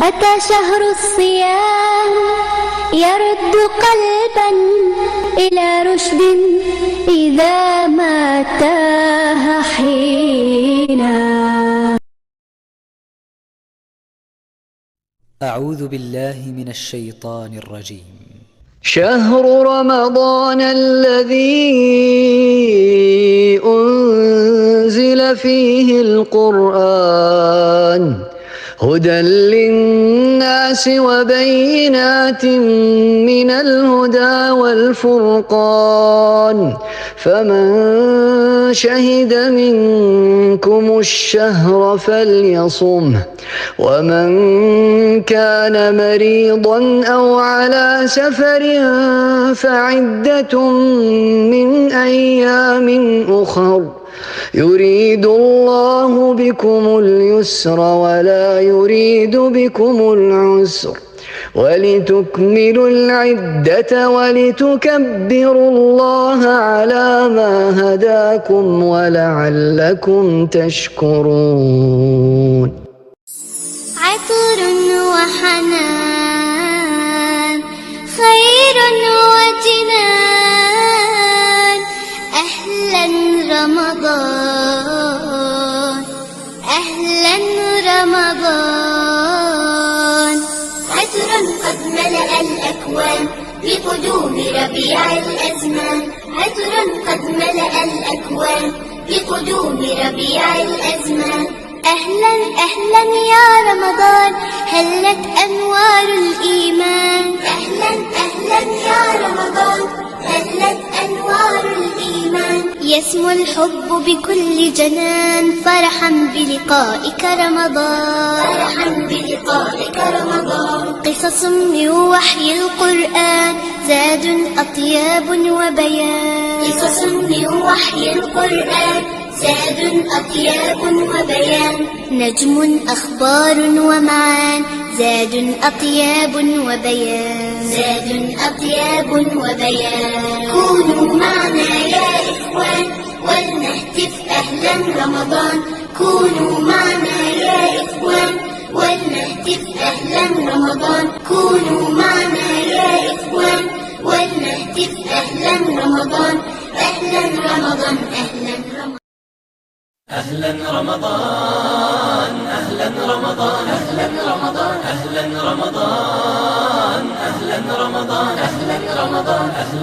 أتى شهر الصيام يرد قلبا إلى رشد إذا ما تاه حينا. أعوذ بالله من الشيطان الرجيم. شهر رمضان الذي أنزل فيه القرآن هدى للناس وبينات من الهدى والفرقان، فمن شهد منكم الشهر فليصمه، ومن كان مريضا أو على سفر فعدة من أيام أخر، يريد الله بكم اليسر ولا يريد بكم العسر، ولتكملوا العدة ولتكبروا الله على ما هداكم ولعلكم تشكرون. عطر وحنان خير وجنان، أهلا رمضان أهلا رمضان. عطر قد ملأ الأكوان بقدوم ربيع الأزمان، عطر قد ملأ الأكوان بقدوم ربيع الأزمان. أهلا أهلا يا رمضان هلت أنوار الإيمان، أهلا أهلا يا رمضان هلت أنوار الإيمان. يسمو الحب بكل جنان فرحا بلقائك رمضان، فرحا بلقائك رمضان. قصص من وحي القرآن زاد أطياب وبيان، قصص من وحي القرآن زاد أطياب وبيان. نجم أخبار ومعان زاد أطياب وبيان، زاد أطياب وبيان. كونوا معنا يا إخوان ولنهتف أهلا رمضان، كونوا معنا يا إخوان ولنهتف أهلا رمضان، كونوا معنا يا إخوان ولنهتف أهلا رمضان. أهلا رمضان أهلا رمضان أهلا رمضان أهلا رمضان أهلا رمضان أهلا رمضان أهلا رمضان أهلا رمضان أهلا